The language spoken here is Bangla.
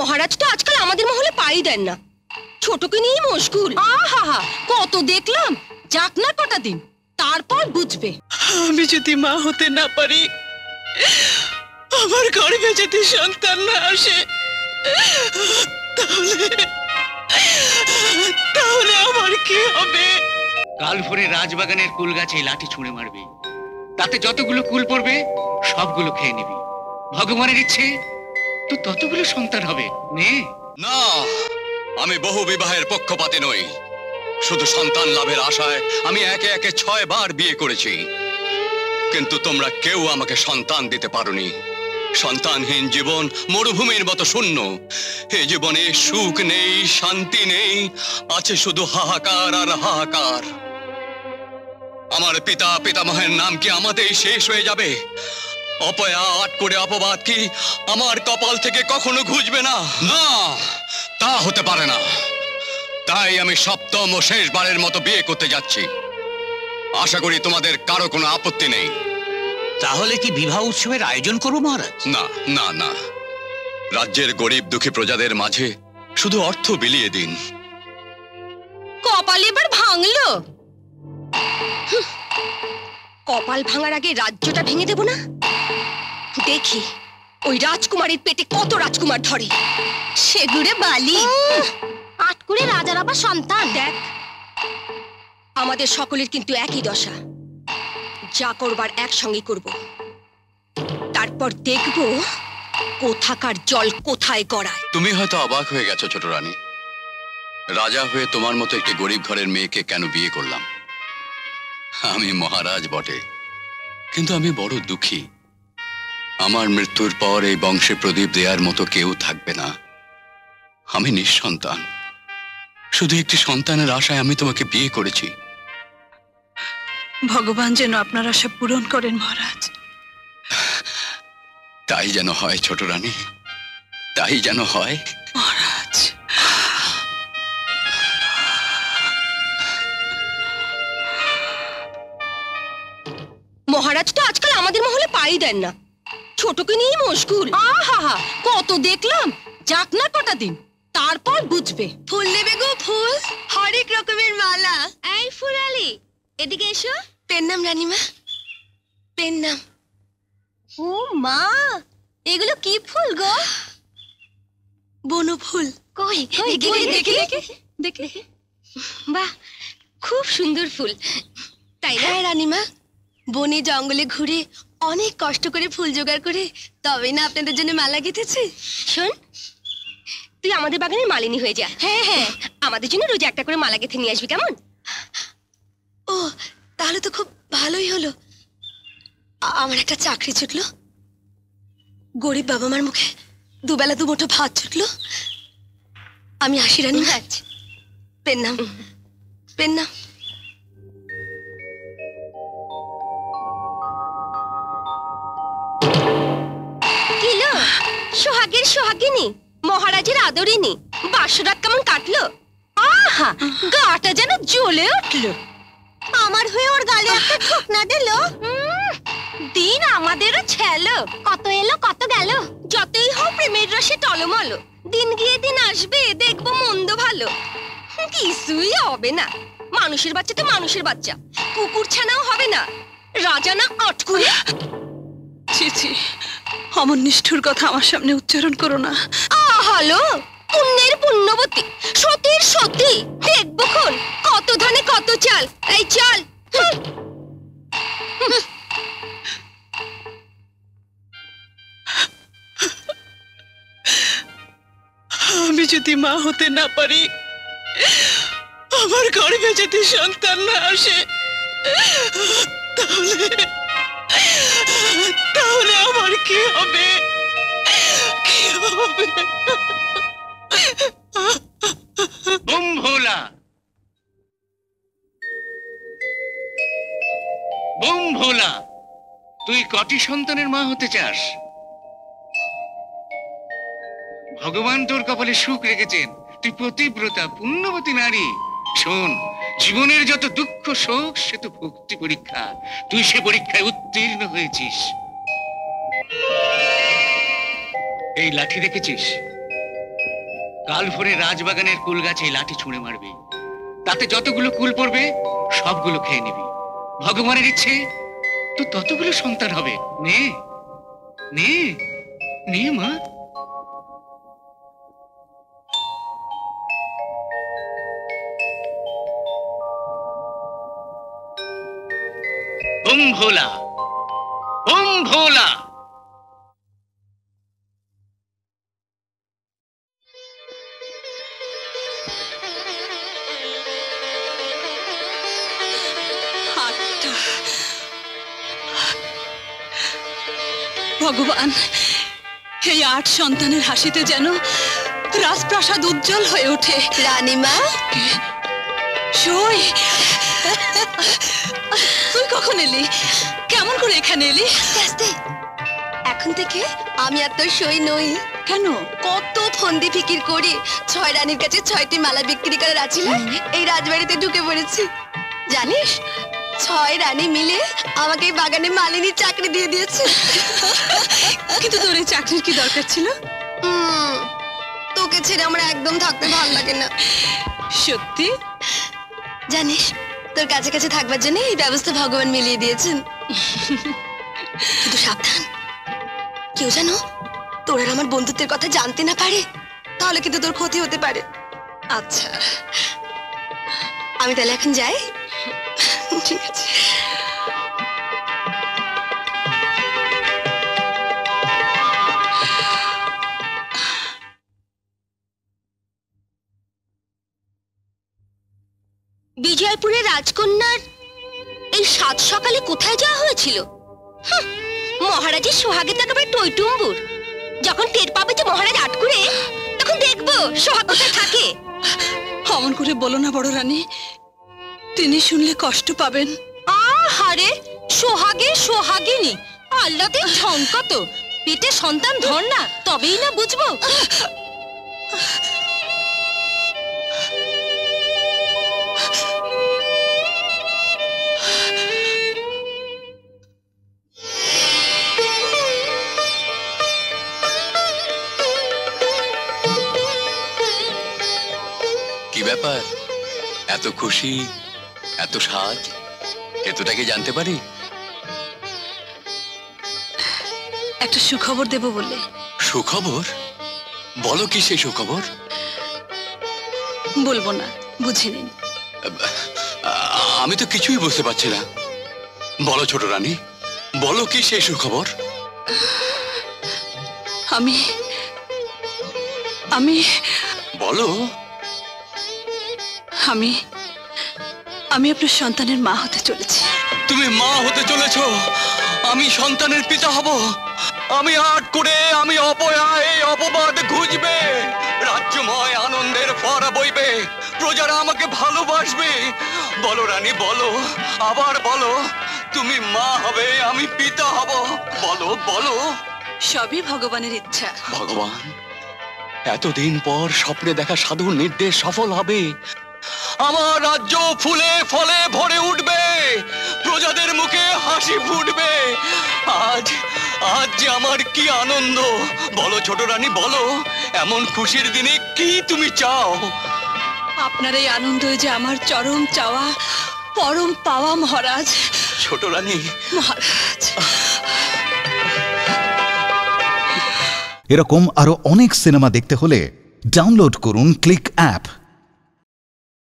মহারাজ তো আজকাল আমাদের মহলে পাই দেন না, ছোটকে নিয়ে মশগুল। আহা, কত দেখলাম, যাক না কটা দিন, তারপর বুঝবে। আমি যদি মা হতে না পারি, আমার গর্ভে যদি সন্তান না আসে, তাহলে তাহলে আমার কি হবে? কাল ভোরে রাজবাগানের কুল গাছে লাঠি ছুঁড়ে মারবি, তাতে যতগুলো কুল পড়বে সবগুলো খেয়ে নিবি। ভগবানের ইচ্ছে তো ততগুলো সন্তান হবে। নে। না, আমি বহু বিবাহের পক্ষপাতী নই। শুধু সন্তান লাভের আশায় আমি একে একে 6 বার বিয়ে করেছি, কিন্তু তোমরা কেউ আমাকে সন্তান দিতে পারোনি। সন্তানহীন জীবন মরুভূমির মতো শূন্য। এই জীবনে সুখ নেই, শান্তি নেই, আছে শুধু হাহাকার আর হাহাকার। আমার পিতা পিতামহের নাম কি আমাদেরই শেষ হয়ে যাবে? অপয়া আট করে অপবাদ কি আমার কপাল থেকে কখনো ঘুচবে না? না, তা হতে পারে না। তাই আমি সপ্তম ও শেষবারের মতো বিয়ে করতে যাচ্ছি। আশা করি তোমাদের কারো কোনো আপত্তি নেই। তাহলে কি বিবাহ উৎসবের আয়োজন করবো মহারাজ? না না না, রাজ্যের গরিব দুঃখী প্রজাদের মাঝে শুধু অর্থ বিলিয়ে দিন। কপাল এবার ভাঙলো। কপাল ভাঙার আগে রাজ্যটা ভেঙে দেব না? দেখি ওই রাজকুমারীর পেটে কত রাজকুমার ধরে। সেগুড়ে বালি, আটকুড়ে রাজার আবার সন্তান। দেখ, আমাদের সকলের কিন্তু একই দশা। যা করবার একসঙ্গে করব, তারপর দেখব কোথাকার জল কোথায় গড়ায়। তুমি হয়তো অবাক হয়ে গেছো ছোট রানী। রাজা হয়ে তোমার মতো একটি গরিব ঘরের মেয়েকে কেন বিয়ে করলাম? আমি মহারাজ বটে, কিন্তু আমি বড় দুঃখী। আমার মৃত্যুর পর এই বংশে প্রদীপ দেওয়ার মতো কেউ থাকবে না। আমি নিঃসন্তান। শুধু একটি সন্তানের আশায় আমি তোমাকে বিয়ে করেছি। ভগবান যেন আপনার আশা পূরণ করেন মহারাজ। তাই যেন হয় ছোট রানী, তাই যেন হয় মহারাজ। মহারাজ তো আজকাল আমাদের মহলে পাই দেন না, ছোটকে নিয়ে মশগুল। আহা, কত দেখলাম, যাক না কটা দিন, তারপর বুঝবে। ফুল নেবে গো? ফুল, হরেক রকমের মালা। এই ফুলালি, এদিকে এসো। পেন নাম রানীমা, পেন নাম। ও মা, এগুলো কি ফুল গো? বনু ফুল। কই দেখি দেখি। বাহ, খুব সুন্দর ফুল, তাই না রানীমা? বনে জঙ্গলে ঘুরে অনেক কষ্ট করে ফুল জোগাড় করে তবে না আপনাদের জন্য মালা গেঁথেছে। শোন, তুই আমাদের বাগানের মালিনী হয়ে যা। হ্যাঁ হ্যাঁ, আমাদের জন্য রোজ একটা করে মালা গেঁথে নিয়ে আসবি, কেমন? ও, তাহলে তো খুব ভালোই হলো। আমার একটা চাকরি ছুটলো, গরিব বাবা মার মুখে দুবেলা দুমুঠো ভাত ছুটলো। আমি আসি রানী। পেন নাম, পেন নাম। কিলো সোহাগের সোহাগিনী, মহারাজের আদরিনী, বাসরাত কেমন কাটলো? আহা, গাটা যেন জ্বলে উঠলো। আমার হয়ে ওর গালে একটা ঠোকনা দিল। দিন আমাদেরও ছেলো, কত এলো কত গেল। যতই হোক প্রেমের রসে টলমল, দিন গিয়ে দিন আসবে, দেখবো মন্দ ভালো। কিছুই হবে না, মানুষের বাচ্চা তো মানুষের বাচ্চা, কুকুর ছানাও হবে না। রাজা না আটকুড়ে। ছি ছি, অমন নিষ্ঠুর কথা আমার সামনে উচ্চারণ করো না। আহালো, পুণ্যের পুণ্যবতী, সতীর সতী, দেখবো খন কত ধানে কত চাল। এই চাল। আমি যদি মা হতে না পারি, আমার গর্ভে যদি সন্তান না আসে, তাহলে তাহলে আমার কি হবে? কি হবে? বুম ভোলা, বুম ভোলা, তুই কটি সন্তানের মা হতে চাস? ভগবান তোর কপালে সুখ রেখেছেন, তুই পতিব্রতা পুণ্যবতী নারী। শোন, জীবনের যত দুঃখ শোক সে তো ভক্তি পরীক্ষা, তুই সে পরীক্ষায় উত্তীর্ণ হয়েছিস। এই লাঠি দেখেছিস? কাল ভোরে রাজবাগানের কুল গাছে লাঠি ছুঁড়ে মারবি, তাতে যতগুলো কুল পড়বে সবগুলো খেয়ে নিবি। ভগবানের ইচ্ছে তো ততগুলো সন্তান হবে। নে নে নে মা। ওম ভোলা, ওম ভোলা। ভগবান, এই 8 সন্তানের হাসিতে যেন রাজপ্রাসাদ উজ্জ্বল হয়ে ওঠে। রানীমা, সই, তুই কখন এলি? কেমন করে এখানে এলি? আস্তে আস্তে। এখন থেকে আমি আর তোর সই নই। কেন? কত ফন্দি ফিকির করে 6 রানীর কাছে 6টি মালা বিক্রি করার আছিল এই রাজবাড়িতে ঢুকে পড়েছি। জানিস, 6 রানী মিলে আমাকে এই বাগানে মালিনীর চাকরি দিয়ে দিয়েছে। কিন্তু তোর এই চাকরির কি দরকার ছিল? তোকে ছেড়ে আমার একদম থাকতে ভালো লাগে না। সত্যি? জানিস, তোর কাছে কাছে থাকবার জন্য এই ব্যবস্থা ভগবান মিলিয়ে দিয়েছেন। কিন্তু সাবধান, কেউ জানো তোর আর আমার বন্ধুত্বের কথা জানতে না পারে, তাহলে কিন্তু তোর ক্ষতি হতে পারে। আচ্ছা, আমি তাহলে এখন যাই। ঠিক আছে। বিজয়পুরের রাজকন্যার এই সাত সকালে কোথায় যাওয়া হয়েছিল? মহারাজের সোহাগের একেবারে টইটুম্বুর। যখন টের পাবে যে মহারাজ আটকুরে, তখন দেখবো সোহাগ কোথায় থাকে। অমন করে বলো না বড় রানী, তিনি শুনলে কষ্ট পাবেন। আহারে, সোহাগে সোহাগিনী, আল্লাতে ঝঙ্কা তো। পেটে সন্তান ধর না, তবেই না বুঝবো। কি ব্যাপার, এত খুশি, এত সাজ, এতটা কি জানতে পারি? একটা সুখবর দেব বলে। সুখবর? বলো কি সেই সুখবর? বলবো না, বুঝে নিন। আমি তো কিছুই বুঝতে পারছি না। বলো ছোট রানী, বলো কি সেই সুখবর? আমি আমি বলো। আমি আমি আপনার সন্তানের মা হতে চলেছি। তুমি মা হতে চলেছো? আমি সন্তানের পিতা হব? আমি আট করে, আমি অপয়া, এই অপবাদ ঘুচবে, রাজ্যময় আনন্দের ফোয়ারা বইবে, প্রজারা আমাকে ভালোবাসবে। বলো রানী, বলো, আবার বলো, তুমি মা হবে, আমি পিতা হব। বলো বলো। সবই ভগবানের ইচ্ছা। ভগবান, এতদিন পর স্বপ্নে দেখা সাধুর নির্দেশ সফল হবে। আমার রাজ্য ফুলে ফলে ভরে উঠবে, প্রজাদের মুখে হাসি ফুটবে। আজ আজ যে আমার কি আনন্দ! বলো ছোট রানী, বলো, এমন খুশির দিনে কি তুমি চাও? আপনার এই আনন্দই যে আমার চরম চাওয়া, পরম পাওয়া মহারাজ। ছোট রানী, মহারাজ। এরকম আরো অনেক সিনেমা দেখতে হলে ডাউনলোড করুন ক্লিক অ্যাপ।